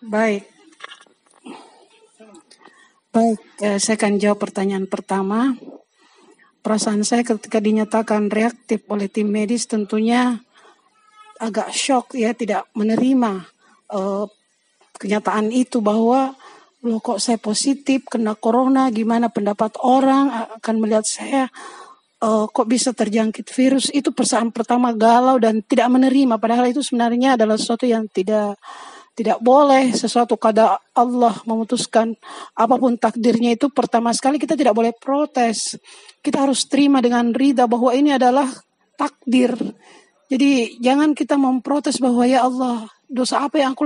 Baik, saya akan jawab pertanyaan pertama. Perasaan saya ketika dinyatakan reaktif oleh tim medis tentunya agak shock ya, tidak menerima kenyataan itu bahwa loh kok saya positif kena corona, gimana pendapat orang akan melihat saya kok bisa terjangkit virus. Itu perasaan pertama galau dan tidak menerima, padahal itu sebenarnya adalah sesuatu yang tidak boleh, sesuatu kada Allah memutuskan apapun takdirnya itu. Pertama sekali kita tidak boleh protes, kita harus terima dengan ridha bahwa ini adalah takdir. Jadi jangan kita memprotes bahwa ya Allah, dosa apa yang aku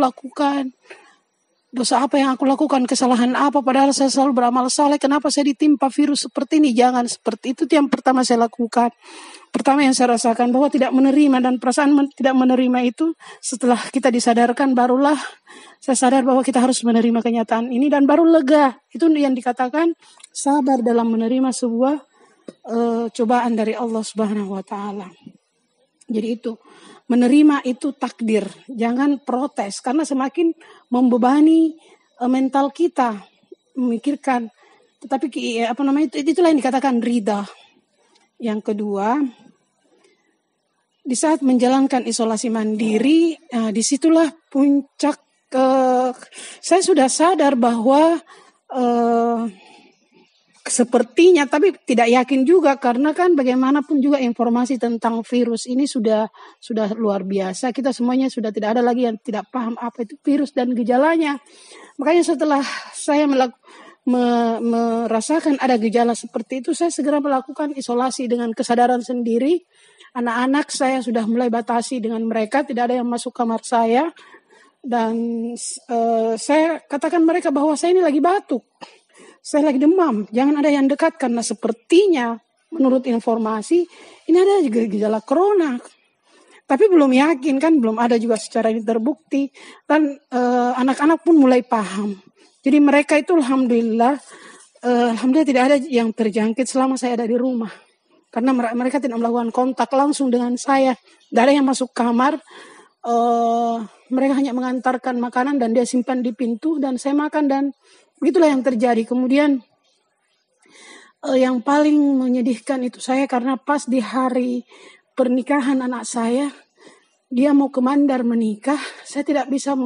lakukan, kesalahan apa, padahal saya selalu beramal saleh, kenapa saya ditimpa virus seperti ini. Jangan seperti itu yang pertama saya lakukan. Pertama yang saya rasakan bahwa tidak menerima, dan perasaan tidak menerima itu setelah kita disadarkan, barulah saya sadar bahwa kita harus menerima kenyataan ini dan baru lega. Itu yang dikatakan sabar dalam menerima sebuah cobaan dari Allah Subhanahu wa taala. Jadi itu menerima itu takdir, jangan protes karena semakin membebani mental kita memikirkan. Tetapi itulah yang dikatakan ridha. Yang kedua, di saat menjalankan isolasi mandiri, disitulah puncak. Saya sudah sadar bahwa sepertinya, tapi tidak yakin juga karena kan bagaimanapun juga informasi tentang virus ini sudah luar biasa. Kita semuanya sudah tidak ada lagi yang tidak paham apa itu virus dan gejalanya. Makanya setelah saya merasakan ada gejala seperti itu, saya segera melakukan isolasi dengan kesadaran sendiri. Anak-anak saya sudah mulai batasi dengan mereka, tidak ada yang masuk kamar saya. Dan saya katakan mereka bahwa saya ini lagi batuk, saya lagi demam, jangan ada yang dekat karena sepertinya menurut informasi ini ada gejala corona. Tapi belum yakin kan, belum ada juga secara ini terbukti. Dan anak-anak pun mulai paham. Jadi mereka itu alhamdulillah tidak ada yang terjangkit selama saya ada di rumah. Karena mereka tidak melakukan kontak langsung dengan saya. Tidak ada yang masuk kamar. Mereka hanya mengantarkan makanan dan dia simpan di pintu dan saya makan, dan begitulah yang terjadi. Kemudian yang paling menyedihkan itu saya karena pas di hari pernikahan anak saya, dia mau ke Mandar menikah, saya tidak bisa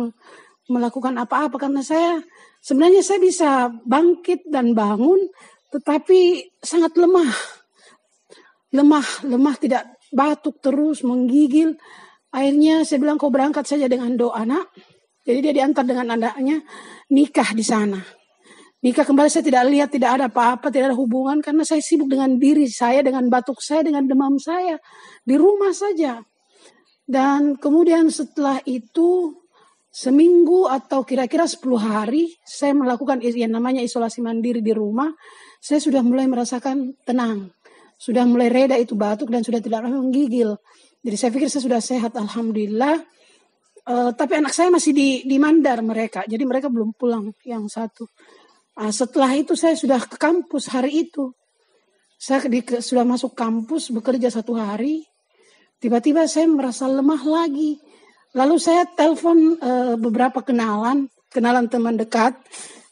melakukan apa-apa karena sebenarnya saya bisa bangkit dan bangun, tetapi sangat lemah, tidak batuk terus, menggigil. Akhirnya saya bilang kau berangkat saja dengan doa nak. Jadi dia diantar dengan anaknya nikah di sana. Nikah kembali saya tidak lihat, tidak ada apa-apa, tidak ada hubungan karena saya sibuk dengan diri saya, dengan batuk saya, dengan demam saya di rumah saja. Dan kemudian setelah itu seminggu atau kira-kira 10 hari saya melakukan yang namanya isolasi mandiri di rumah. Saya sudah mulai merasakan tenang, sudah mulai reda itu batuk dan sudah tidak lagi menggigil. Jadi saya pikir saya sudah sehat alhamdulillah. Tapi anak saya masih di Mandar mereka, jadi mereka belum pulang yang satu. Setelah itu saya sudah ke kampus hari itu. Saya sudah masuk kampus bekerja 1 hari. Tiba-tiba saya merasa lemah lagi. Lalu saya telepon beberapa kenalan teman dekat.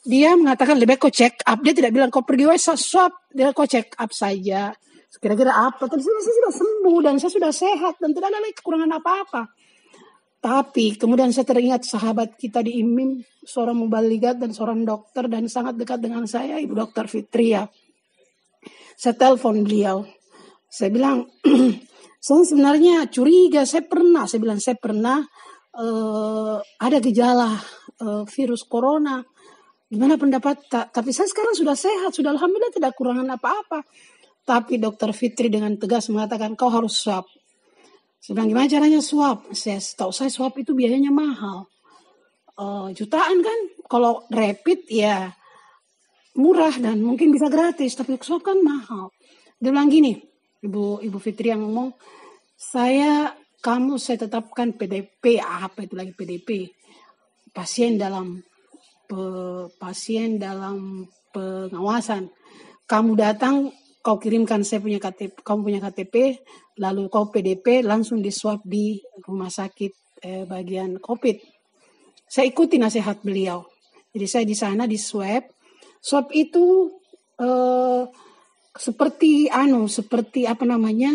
Dia mengatakan lebih kau check up. Dia tidak bilang kau pergi swab, dia kau check up saja. Kira-kira apa? Tapi saya sudah sembuh dan saya sudah sehat dan tidak ada lagi kekurangan apa-apa. Tapi kemudian saya teringat sahabat kita di IMIM, seorang mubaligat dan seorang dokter dan sangat dekat dengan saya, Ibu Dr. Fitria. Saya telepon beliau. Saya bilang, saya sebenarnya curiga, saya pernah ada gejala virus corona. Gimana pendapat? Tapi saya sekarang sudah sehat, sudah alhamdulillah tidak kekurangan apa-apa. Tapi Dr. Fitri dengan tegas mengatakan kau harus swab. Saya bilang gimana caranya swab? Setahu saya swab itu biayanya mahal. Jutaan kan? Kalau rapid ya murah dan mungkin bisa gratis. Tapi swab kan mahal. Dia bilang gini, Ibu Fitri yang ngomong, saya tetapkan PDP. Apa itu lagi PDP? Pasien dalam pengawasan. Kamu datang, kau kirimkan kamu punya KTP, lalu kau PDP langsung di swab di rumah sakit bagian COVID. Saya ikuti nasihat beliau. Jadi saya di sana di swab. Swab itu seperti apa namanya?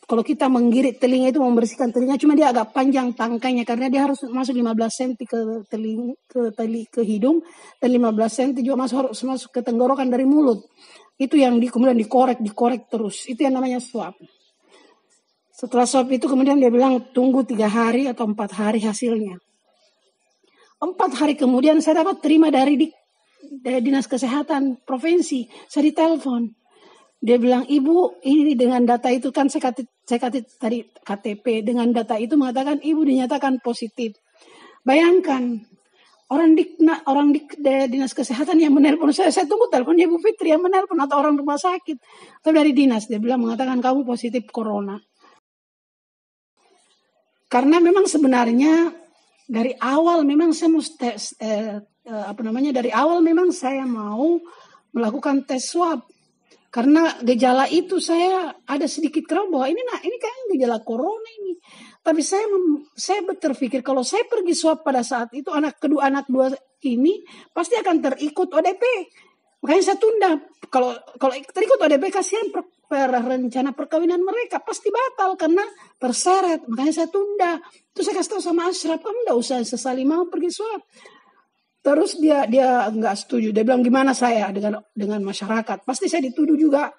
Kalau kita menggirit telinga itu membersihkan telinga, cuma dia agak panjang tangkainya karena dia harus masuk 15 cm ke hidung, dan 15 cm juga harus masuk ke tenggorokan dari mulut. Itu yang kemudian dikorek terus. Itu yang namanya swab. Setelah swab itu kemudian dia bilang tunggu 3 hari atau 4 hari hasilnya. 4 hari kemudian saya dapat terima dari Dinas Kesehatan Provinsi. Saya ditelepon. Dia bilang, Ibu, ini dengan data itu kan saya tadi KTP. Dengan data itu mengatakan Ibu dinyatakan positif. Bayangkan, orang di Dinas Kesehatan yang menelpon saya tunggu teleponnya Ibu Fitri yang menelpon atau orang rumah sakit. Atau dari dinas, dia bilang mengatakan kamu positif corona. Karena memang sebenarnya dari awal memang saya mau dari awal memang saya mau melakukan tes swab. Karena gejala itu saya ada sedikit keraguan bahwa ini kayaknya gejala corona ini. Tapi saya berpikir kalau saya pergi swab pada saat itu anak dua ini pasti akan terikut ODP. Makanya saya tunda. Kalau terikut ODP kasihan rencana perkawinan mereka pasti batal karena terseret. Makanya saya tunda. Terus saya kasih tahu sama Ashraf, kamu enggak usah sesali mau pergi swab. Terus dia enggak setuju. Dia bilang gimana saya dengan masyarakat? Pasti saya dituduh juga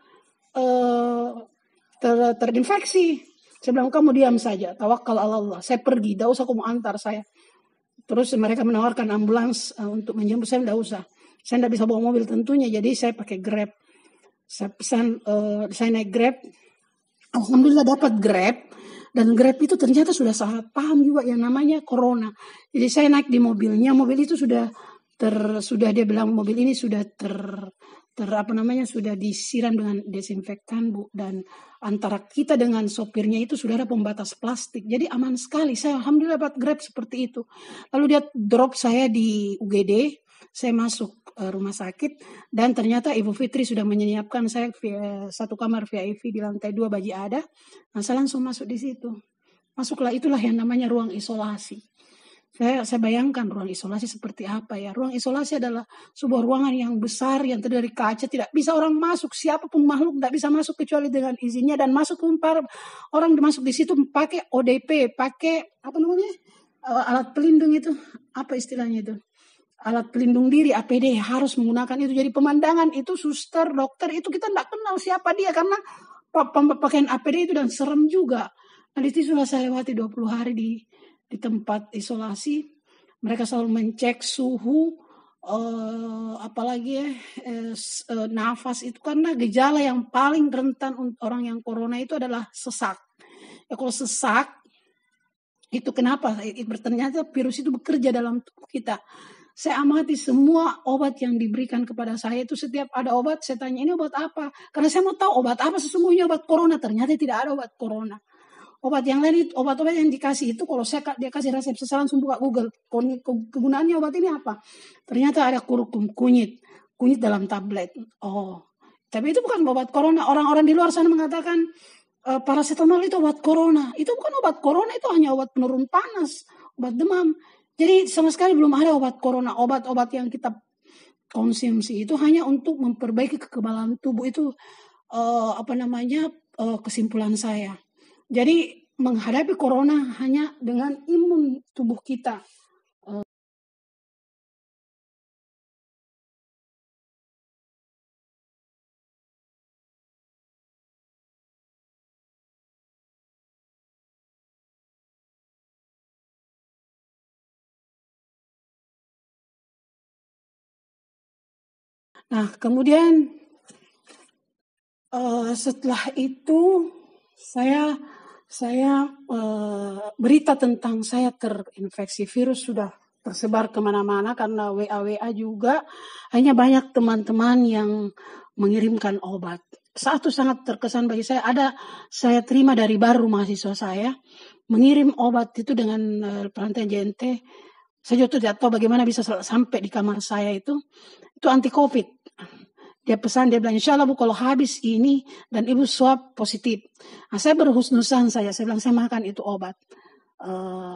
terinfeksi. Saya bilang kamu diam saja. Tawakal Allah. Saya pergi. Enggak usah kamu antar saya. Terus mereka menawarkan ambulans untuk menjemput saya. Enggak usah. Saya enggak bisa bawa mobil tentunya. Jadi saya pakai Grab. Saya pesan. Saya naik Grab. Alhamdulillah dapat Grab. Dan Grab itu ternyata sudah sangat paham juga yang namanya corona. Jadi saya naik di mobilnya, mobil itu sudah dia bilang mobil ini sudah sudah disiram dengan desinfektan, Bu, dan antara kita dengan sopirnya itu sudah ada pembatas plastik. Jadi aman sekali. Saya alhamdulillah dapat Grab seperti itu. Lalu dia drop saya di UGD, saya masuk rumah sakit dan ternyata Ibu Fitri sudah menyiapkan saya satu kamar VIP di lantai 2 Baji Ada. Nah, saya langsung masuk di situ. Masuklah, itulah yang namanya ruang isolasi. Saya bayangkan ruang isolasi seperti apa ya. Ruang isolasi adalah sebuah ruangan yang besar yang terdiri dari kaca, tidak bisa orang masuk, siapapun makhluk tidak bisa masuk kecuali dengan izinnya, dan masuk orang masuk di situ pakai ODP, pakai alat pelindung itu, apa istilahnya itu? Alat pelindung diri, APD, harus menggunakan itu. Jadi pemandangan itu suster, dokter itu kita tidak kenal siapa dia karena pakaian APD itu dan serem juga. Nah, itu sudah saya lewati 20 hari di tempat isolasi. Mereka selalu mencek suhu, nafas itu, karena gejala yang paling rentan untuk orang yang corona itu adalah sesak. Ya, kalau sesak itu kenapa? Ternyata virus itu bekerja dalam tubuh kita. Saya amati semua obat yang diberikan kepada saya itu, setiap ada obat saya tanya ini obat apa? Karena saya mau tahu obat apa sesungguhnya obat corona. Ternyata tidak ada obat corona. Obat yang lain itu, obat-obat yang dikasih itu kalau dia kasih resep saya langsung buka Google. Kegunaannya obat ini apa? Ternyata ada kurkum kunyit dalam tablet. Oh, tapi itu bukan obat corona. Orang-orang di luar sana mengatakan paracetamol itu obat corona. Itu bukan obat corona, itu hanya obat penurun panas, obat demam. Jadi sama sekali belum ada obat corona. Obat-obat yang kita konsumsi itu hanya untuk memperbaiki kekebalan tubuh. Itu kesimpulan saya. Jadi menghadapi corona hanya dengan imun tubuh kita. Nah, kemudian setelah itu saya berita tentang saya terinfeksi virus sudah tersebar kemana-mana karena WA juga. Hanya banyak teman-teman yang mengirimkan obat. Satu sangat terkesan bagi saya terima dari baru mahasiswa saya mengirim obat itu dengan perantaian JNT. Saya juga tidak tahu bagaimana bisa sampai di kamar saya itu anti COVID. Dia pesan, dia bilang, insya Allah Bu kalau habis ini dan Ibu swab positif. Nah, saya berhusnuzan saya bilang saya makan itu obat.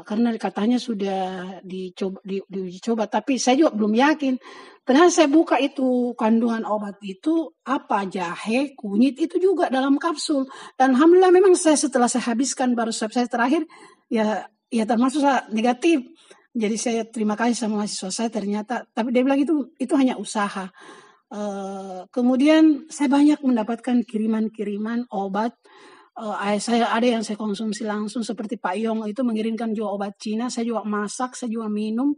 karena katanya sudah diuji coba, tapi saya juga belum yakin. Ternyata saya buka itu kandungan obat itu apa, jahe, kunyit itu juga dalam kapsul. Dan alhamdulillah memang setelah saya habiskan baru swab saya terakhir ya termasuk negatif. Jadi saya terima kasih sama mahasiswa saya ternyata, tapi dia bilang itu hanya usaha. Kemudian saya banyak mendapatkan kiriman-kiriman obat. Saya ada yang saya konsumsi langsung seperti Pak Yong itu mengirimkan juga obat Cina, saya juga masak, saya juga minum.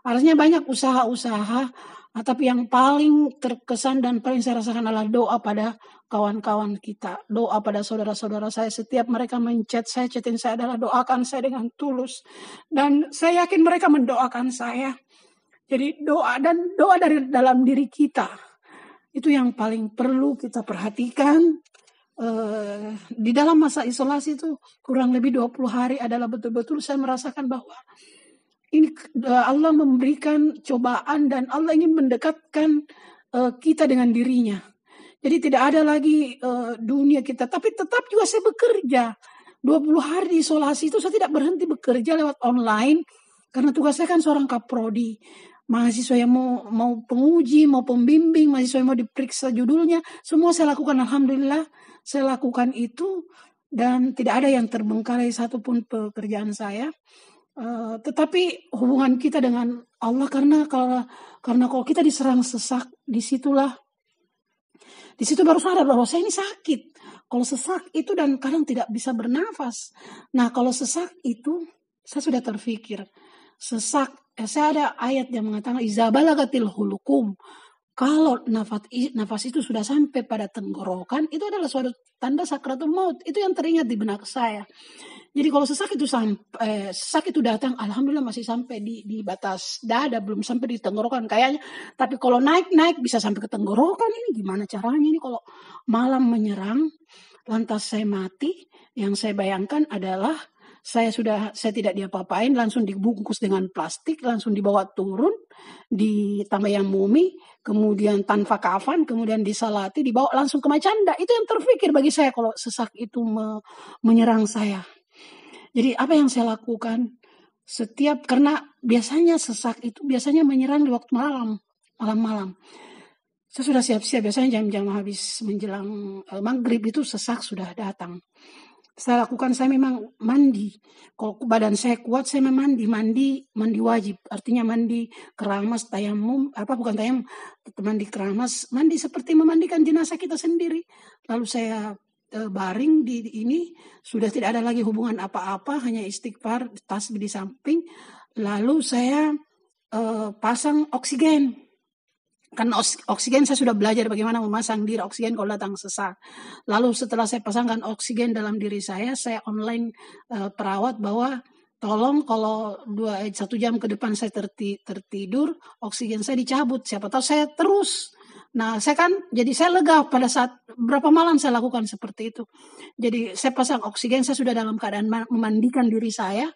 Harusnya banyak usaha-usaha, tapi yang paling terkesan dan paling saya rasakan adalah doa pada kawan-kawan kita, doa pada saudara-saudara saya. Setiap mereka menchat saya, chatin saya adalah doakan saya dengan tulus, dan saya yakin mereka mendoakan saya. Jadi doa dari dalam diri kita itu yang paling perlu kita perhatikan. Di dalam masa isolasi itu kurang lebih 20 hari adalah betul-betul saya merasakan bahwa ini Allah memberikan cobaan dan Allah ingin mendekatkan kita dengan dirinya. Jadi tidak ada lagi dunia kita, tapi tetap juga saya bekerja. 20 hari di isolasi itu saya tidak berhenti bekerja lewat online karena tugas saya kan seorang kaprodi. Mahasiswa yang mau penguji, mau pembimbing, mahasiswa yang mau diperiksa judulnya, semua saya lakukan. Alhamdulillah saya lakukan itu dan tidak ada yang terbengkalai satupun pekerjaan saya. Tetapi hubungan kita dengan Allah, karena kalau kita diserang sesak, di situ baru sadar bahwa saya ini sakit. Kalau sesak itu dan kadang tidak bisa bernafas. Nah kalau sesak itu saya sudah terpikir sesak. Saya ada ayat yang mengatakan iza balagatil hulukum. Kalau nafas itu sudah sampai pada tenggorokan, itu adalah suatu tanda sakratul maut. Itu yang teringat di benak saya. Jadi kalau sesak itu datang, alhamdulillah masih sampai di batas dada, belum sampai di tenggorokan kayaknya. Tapi kalau naik bisa sampai ke tenggorokan, ini gimana caranya ini kalau malam menyerang, lantas saya mati. Yang saya bayangkan adalah saya tidak diapa-apain, langsung dibungkus dengan plastik, langsung dibawa turun di Tamayang Mumi, kemudian tanpa kafan, kemudian disalati, dibawa langsung ke Macanda. Itu yang terpikir bagi saya kalau sesak itu menyerang saya. Jadi apa yang saya lakukan karena biasanya sesak itu biasanya menyerang di waktu malam-malam. Saya sudah siap-siap, biasanya jam-jam habis menjelang maghrib itu sesak sudah datang. Saya lakukan, saya memang mandi. Kalau badan saya kuat, saya memang mandi wajib. Artinya mandi keramas, tayamum, mandi keramas, mandi seperti memandikan jenazah kita sendiri. Lalu saya baring di ini, sudah tidak ada lagi hubungan apa-apa, hanya istighfar, tasbih di samping. Lalu saya pasang oksigen. Karena oksigen saya sudah belajar bagaimana memasang diri oksigen kalau datang sesak. Lalu setelah saya pasangkan oksigen dalam diri saya online perawat bahwa tolong kalau 1 jam ke depan saya tertidur, oksigen saya dicabut. Siapa tahu saya terus. Nah, jadi saya lega pada saat berapa malam saya lakukan seperti itu. Jadi saya pasang oksigen, saya sudah dalam keadaan memandikan diri saya.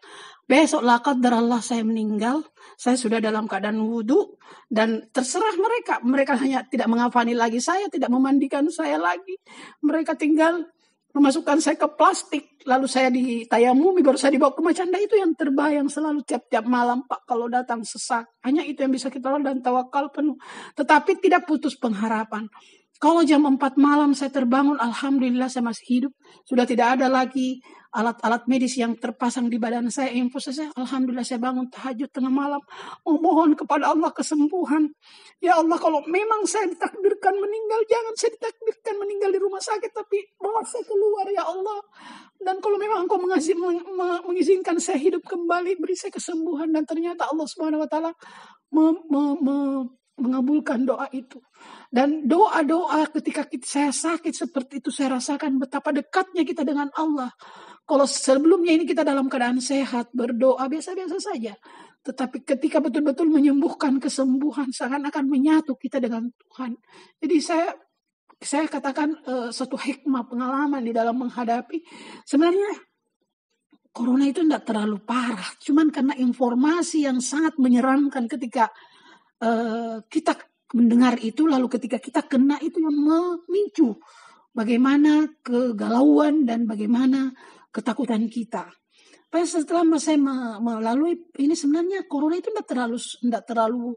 Besok qadar Allah saya meninggal, saya sudah dalam keadaan wudhu dan terserah mereka hanya tidak mengafani lagi saya, tidak memandikan saya lagi. Mereka tinggal memasukkan saya ke plastik, lalu saya ditayamumi, baru saya dibawa ke Macanda. Itu yang terbayang selalu tiap-tiap malam, Pak, kalau datang sesak. Hanya itu yang bisa kita lakukan dan tawakal penuh. Tetapi tidak putus pengharapan. Kalau jam 4 malam saya terbangun, alhamdulillah saya masih hidup. Sudah tidak ada lagi alat-alat medis yang terpasang di badan saya, infus saya. Alhamdulillah saya bangun tahajud tengah malam, memohon kepada Allah kesembuhan. Ya Allah, kalau memang saya ditakdirkan meninggal, jangan saya ditakdirkan meninggal di rumah sakit, tapi bawa saya keluar ya Allah. Dan kalau memang Engkau mengizinkan saya hidup kembali, beri saya kesembuhan. Dan ternyata Allah Subhanahu Wa Taala mengabulkan doa itu. Dan doa-doa ketika saya sakit seperti itu, saya rasakan betapa dekatnya kita dengan Allah. Kalau sebelumnya ini kita dalam keadaan sehat, berdoa biasa-biasa saja. Tetapi ketika betul-betul menyembuhkan kesembuhan, seakan-akan menyatu kita dengan Tuhan. Jadi saya katakan satu hikmah pengalaman di dalam menghadapi. Sebenarnya corona itu tidak terlalu parah. Cuman karena informasi yang sangat menyeramkan ketika kita mendengar itu, lalu ketika kita kena itu yang memicu bagaimana kegalauan dan bagaimana ketakutan kita. Pas setelah saya melalui ini, sebenarnya corona itu enggak terlalu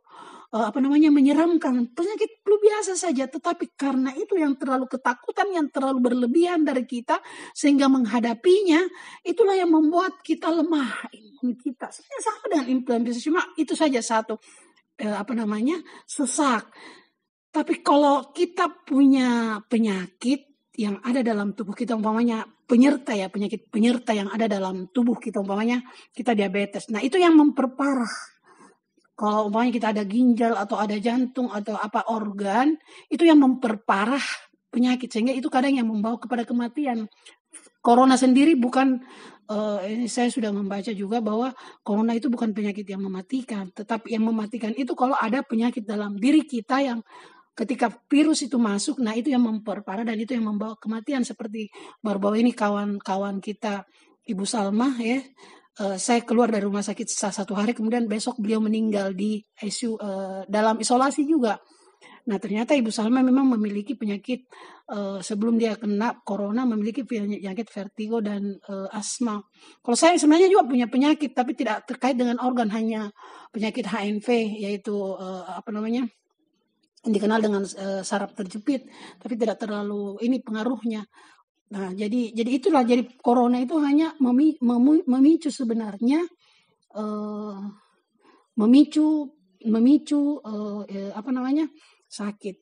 menyeramkan. Penyakit flu biasa saja, tetapi karena itu yang terlalu ketakutan, yang terlalu berlebihan dari kita sehingga menghadapinya, itulah yang membuat kita lemah imun kita. Sebenarnya sama dengan influenza, cuma itu saja satu sesak. Tapi kalau kita punya penyakit yang ada dalam tubuh kita, umpamanya penyakit penyerta yang ada dalam tubuh kita, umpamanya kita diabetes. Nah, itu yang memperparah. Kalau umpamanya kita ada ginjal atau ada jantung atau organ, itu yang memperparah penyakit, sehingga itu kadang yang membawa kepada kematian. Corona sendiri bukan, ini saya sudah membaca juga bahwa corona itu bukan penyakit yang mematikan, tetapi yang mematikan itu kalau ada penyakit dalam diri kita yang ketika virus itu masuk, nah itu yang memperparah dan itu yang membawa kematian. Seperti baru-baru ini kawan-kawan kita, Ibu Salma ya, saya keluar dari rumah sakit 1 hari, kemudian besok beliau meninggal di ICU, dalam isolasi juga. Nah, ternyata Ibu Salma memang memiliki penyakit, sebelum dia kena corona memiliki penyakit vertigo dan asma. Kalau saya sebenarnya juga punya penyakit, tapi tidak terkait dengan organ, hanya penyakit HNV, yaitu dikenal dengan saraf terjepit, tapi tidak terlalu ini pengaruhnya. Nah, jadi itulah, jadi corona itu hanya memicu sebenarnya, sakit.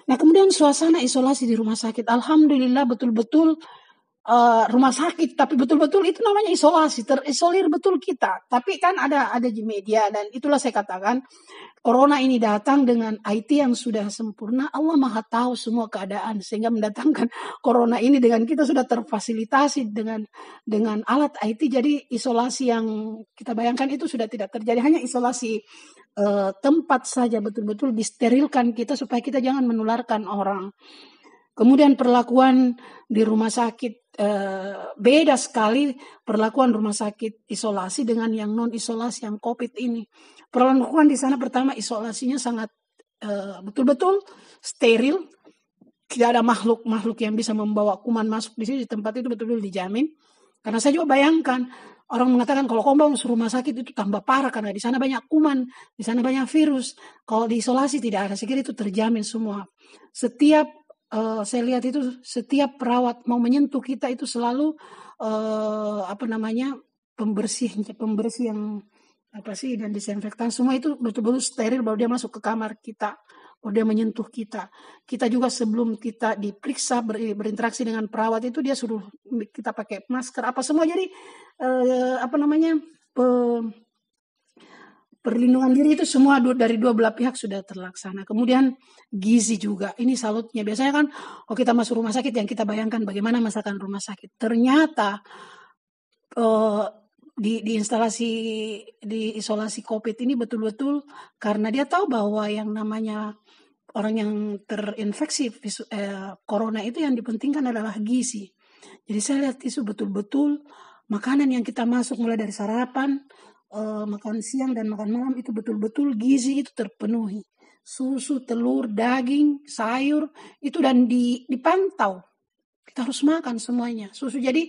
Nah, kemudian suasana isolasi di rumah sakit, alhamdulillah betul-betul rumah sakit, tapi betul-betul itu namanya isolasi, terisolir betul kita. Tapi kan ada di media, dan itulah saya katakan, corona ini datang dengan IT yang sudah sempurna. Allah Maha tahu semua keadaan, sehingga mendatangkan corona ini dengan kita sudah terfasilitasi dengan alat IT. Jadi isolasi yang kita bayangkan itu sudah tidak terjadi, hanya isolasi tempat saja, betul-betul disterilkan kita supaya kita jangan menularkan orang. Kemudian perlakuan di rumah sakit, beda sekali perlakuan rumah sakit isolasi dengan yang non isolasi, yang COVID ini. Perlakuan di sana pertama, isolasinya sangat betul-betul steril, tidak ada makhluk yang bisa membawa kuman masuk di sini. Di tempat itu betul-betul dijamin. Karena saya juga bayangkan, orang mengatakan kalau kau bangun rumah sakit itu tambah parah karena di sana banyak kuman, di sana banyak virus. Kalau di isolasi tidak ada, saya kira itu terjamin semua. Saya lihat itu setiap perawat mau menyentuh kita itu selalu pembersih yang dan disinfektan, semua itu betul-betul steril baru dia masuk ke kamar kita, baru dia menyentuh kita. Kita juga sebelum kita diperiksa berinteraksi dengan perawat itu dia suruh kita pakai masker apa semua. Jadi perlindungan diri itu semua dari dua belah pihak sudah terlaksana. Kemudian gizi juga, ini salutnya. Biasanya kan kalau kita masuk rumah sakit yang kita bayangkan bagaimana masakan rumah sakit. Ternyata di isolasi COVID ini betul-betul karena dia tahu bahwa yang namanya orang yang terinfeksi corona itu yang dipentingkan adalah gizi. Jadi saya lihat itu betul-betul makanan yang kita masuk mulai dari sarapan, makan siang dan makan malam itu betul-betul gizi itu terpenuhi. Susu, telur, daging, sayur itu dan dipantau. Kita harus makan semuanya. Susu jadi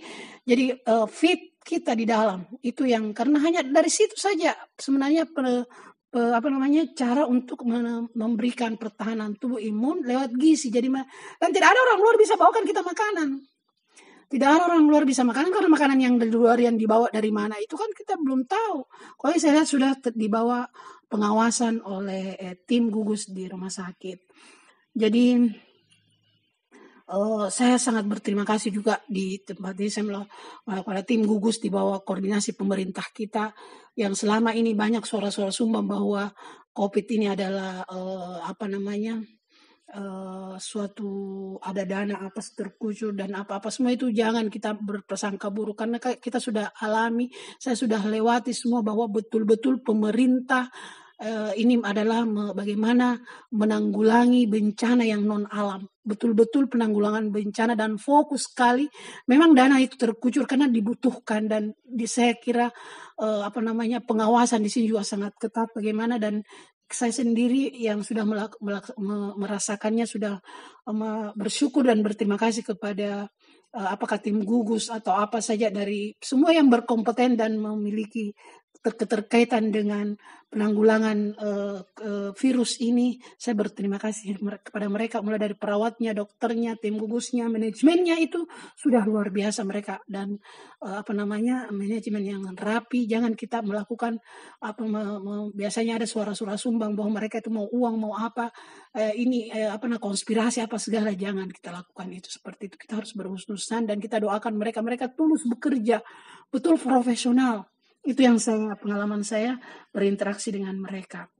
fit kita di dalam. Itu yang karena hanya dari situ saja sebenarnya cara untuk memberikan pertahanan tubuh imun lewat gizi. Jadi dan tidak ada orang luar bisa bawakan kita makanan. Tidak ada orang luar bisa makanan, karena makanan yang dari luar yang dibawa dari mana itu kan kita belum tahu. Kalau saya lihat sudah dibawa pengawasan oleh tim gugus di rumah sakit. Jadi saya sangat berterima kasih juga di tempat ini saya pada tim gugus di bawah koordinasi pemerintah kita yang selama ini banyak suara-suara sumbang bahwa COVID ini adalah suatu ada dana atas terkucur dan apa-apa semua itu jangan kita berprasangka buruk karena kita sudah alami, saya sudah lewati semua bahwa betul-betul pemerintah ini adalah bagaimana menanggulangi bencana yang non alam, betul-betul penanggulangan bencana dan fokus sekali. Memang dana itu terkucur karena dibutuhkan dan saya kira pengawasan di sini juga sangat ketat bagaimana dan saya sendiri yang sudah merasakannya sudah bersyukur dan berterima kasih kepada apakah tim gugus atau apa saja dari semua yang berkompeten dan memiliki keterkaitan dengan penanggulangan virus ini, saya berterima kasih kepada mereka, mulai dari perawatnya, dokternya, tim gugusnya, manajemennya itu sudah luar biasa mereka, dan manajemen yang rapi. Jangan kita melakukan biasanya ada suara-suara sumbang bahwa mereka itu mau uang, mau apa, konspirasi apa segala. Jangan kita lakukan itu seperti itu. Kita harus berhusnuzan dan kita doakan mereka tulus bekerja, betul profesional. Itu yang pengalaman saya berinteraksi dengan mereka.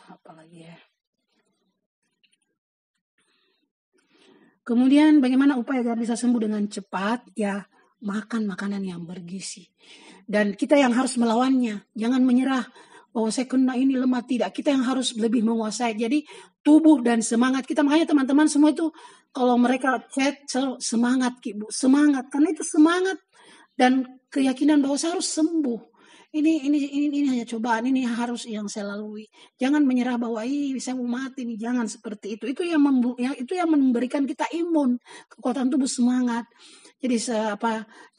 Apalagi ya. Kemudian bagaimana upaya agar bisa sembuh dengan cepat? Ya, makan makanan yang bergizi. Dan kita yang harus melawannya. Jangan menyerah bahwa saya kena ini lemah, tidak. Kita yang harus lebih menguasai. Jadi tubuh dan semangat kita. Makanya teman-teman semua itu kalau mereka chat semangat, Ibu, semangat. Karena itu semangat dan keyakinan bahwa saya harus sembuh. Ini hanya cobaan, ini harus yang saya lalui. Jangan menyerah bahwa saya mau mati nih, jangan seperti itu. Itu yang memberikan kita imun, kekuatan tubuh, semangat. Jadi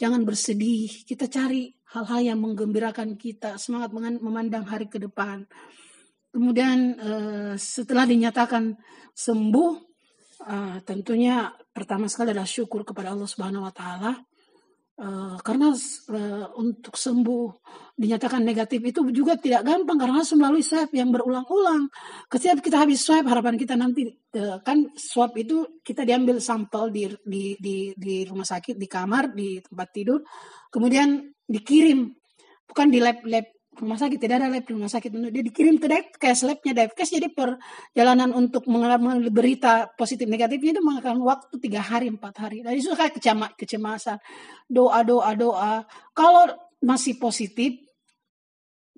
jangan bersedih. Kita cari hal-hal yang menggembirakan kita, semangat memandang hari ke depan. Kemudian setelah dinyatakan sembuh, tentunya pertama sekali adalah syukur kepada Allah Subhanahu Wa Taala. Karena untuk sembuh dinyatakan negatif itu juga tidak gampang karena harus melalui swab yang berulang-ulang. Ketika kita habis swab, harapan kita nanti kan swab itu kita diambil sampel di rumah sakit, di kamar, di tempat tidur, kemudian dikirim, bukan di lab rumah sakit, tidak ada lab di rumah sakit, dia dikirim ke Devkes, labnya Devkes. Jadi perjalanan untuk mengalami berita positif negatifnya itu memakan waktu 3 hari 4 hari. Dan itu kayak kecemasan, doa. Kalau masih positif,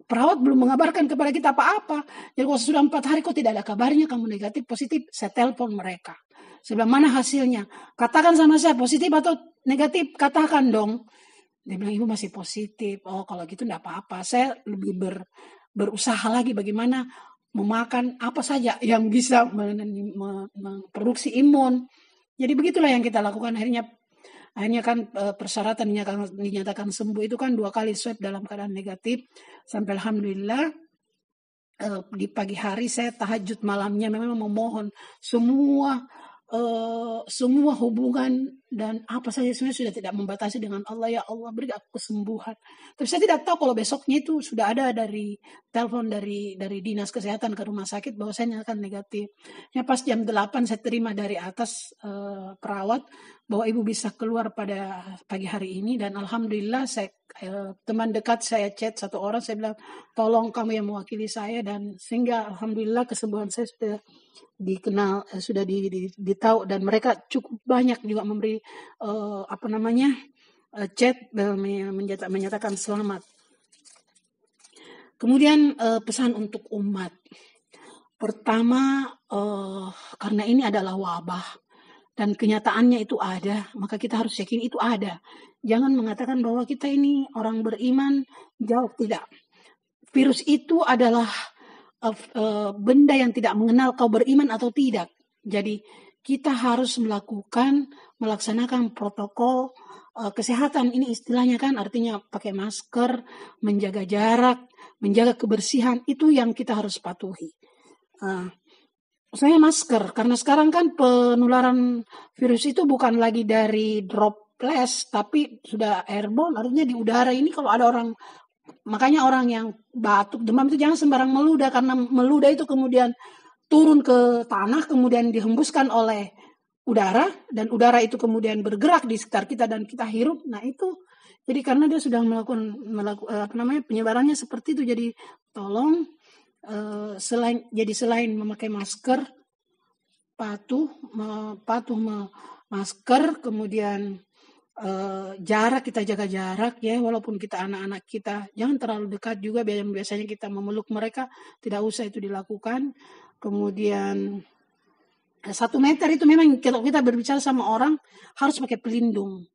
perawat belum mengabarkan kepada kita apa-apa. Jadi kalau sudah 4 hari kok tidak ada kabarnya kamu negatif positif, saya telepon mereka. Saya bilang, mana hasilnya? Katakan sama saya positif atau negatif, katakan dong. Dia bilang, ibu masih positif. Oh, kalau gitu enggak apa-apa. Saya lebih berusaha lagi bagaimana memakan apa saja yang bisa memproduksi imun. Jadi begitulah yang kita lakukan. Akhirnya kan persyaratan dinyatakan sembuh itu kan 2 kali swab dalam keadaan negatif. Sampai alhamdulillah di pagi hari saya tahajud, malamnya memang memohon semua hubungan dan apa saja sebenarnya sudah tidak membatasi dengan Allah. Ya Allah, beri aku kesembuhan. Tapi saya tidak tahu kalau besoknya itu sudah ada dari telepon dari dinas kesehatan ke rumah sakit bahwa saya nyatakan negatif. Ya pas jam 8 saya terima dari atas perawat bahwa ibu bisa keluar pada pagi hari ini, dan alhamdulillah teman dekat saya chat satu orang, saya bilang tolong kamu yang mewakili saya, dan sehingga alhamdulillah kesembuhan saya sudah dikenal, sudah ditahu, dan mereka cukup banyak juga memberi chat menyatakan selamat. Kemudian pesan untuk umat. Pertama, karena ini adalah wabah dan kenyataannya itu ada, maka kita harus yakin itu ada. Jangan mengatakan bahwa kita ini orang beriman, jawab tidak. Virus itu adalah benda yang tidak mengenal kau beriman atau tidak. Jadi kita harus melaksanakan protokol kesehatan. Ini istilahnya kan artinya pakai masker, menjaga jarak, menjaga kebersihan, itu yang kita harus patuhi. Saya masker karena sekarang kan penularan virus itu bukan lagi dari droplets tapi sudah airborne, artinya di udara ini kalau ada orang. Makanya orang yang batuk, demam itu jangan sembarang meludah, karena meludah itu kemudian turun ke tanah, kemudian dihembuskan oleh udara, dan udara itu kemudian bergerak di sekitar kita dan kita hirup. Nah itu, jadi karena dia sudah melakukan penyebarannya seperti itu. Jadi tolong selain memakai masker, patuh masker, kemudian jarak, kita jaga jarak ya, walaupun kita anak-anak kita jangan terlalu dekat juga. Biasanya kita memeluk mereka, tidak usah itu dilakukan. Kemudian 1 meter itu memang kalau kita berbicara sama orang harus pakai pelindung.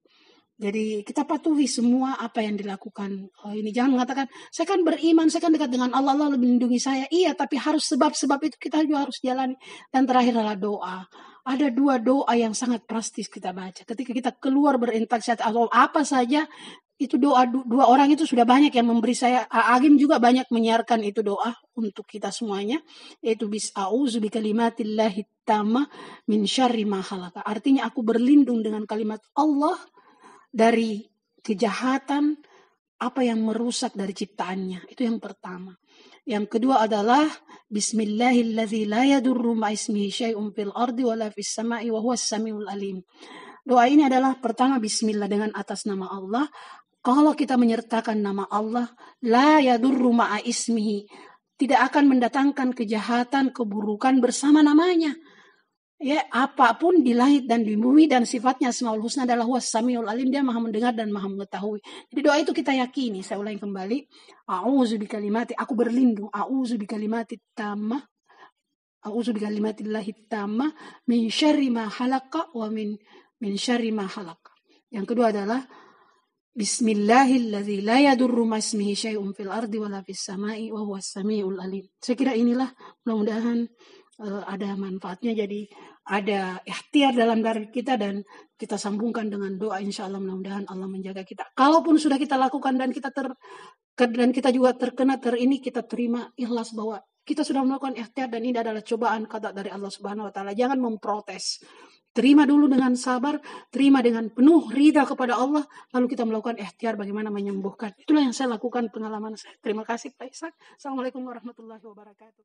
Jadi kita patuhi semua apa yang dilakukan. Oh, ini jangan mengatakan, saya kan beriman, saya kan dekat dengan Allah, Allah lebih melindungi saya. Iya, tapi harus sebab-sebab itu kita juga harus jalani. Dan terakhir adalah doa. Ada 2 doa yang sangat praktis kita baca. Ketika kita keluar berinteraksi atau apa saja, itu doa 2 orang itu sudah banyak yang memberi saya. Agim juga banyak menyiarkan itu doa untuk kita semuanya. Yaitu a'udzu bikalimatillahi tammah min syarri ma khalaqa. Artinya aku berlindung dengan kalimat Allah dari kejahatan apa yang merusak dari ciptaannya. Itu yang pertama. Yang kedua adalah bismillahilladzi la yadurru ma'ismihi syai'un fil ardi wala fis sama'i wa huwas samiul alim. Doa ini adalah pertama bismillah dengan atas nama Allah. Kalau kita menyertakan nama Allah, la yadurru ma'a ismihi, tidak akan mendatangkan kejahatan, keburukan bersama namanya. Ya, apapun di langit dan di bumi dan sifatnya Asmaul Husna adalah huwas samiul alim, dia maha mendengar dan maha mengetahui. Jadi doa itu kita yakini. Saya ulangi kembali. A'udzu bikalimati, aku berlindung. A'udzu bikalimati tammah. A'udzu bikalimatillahi tammah min syarri ma khalaqa wa min syarri ma khalaqa. Yang kedua adalah bismillahilladzi la yadurru ma'ismihi syai'un fil ardi wala fis sama'i wa huwas samiul alim. Saya kira inilah mudah-mudahan ada manfaatnya, jadi ada ikhtiar dalam diri kita dan kita sambungkan dengan doa, insya Allah mudah-mudahan Allah menjaga kita. Kalaupun sudah kita lakukan dan kita juga terkena ini, kita terima ikhlas bahwa kita sudah melakukan ikhtiar dan ini adalah cobaan kata dari Allah Subhanahu Wa Taala. Jangan memprotes, terima dulu dengan sabar, terima dengan penuh ridha kepada Allah, lalu kita melakukan ikhtiar bagaimana menyembuhkan. Itulah yang saya lakukan, pengalaman saya. Terima kasih Pak Ishak. Assalamualaikum warahmatullahi wabarakatuh.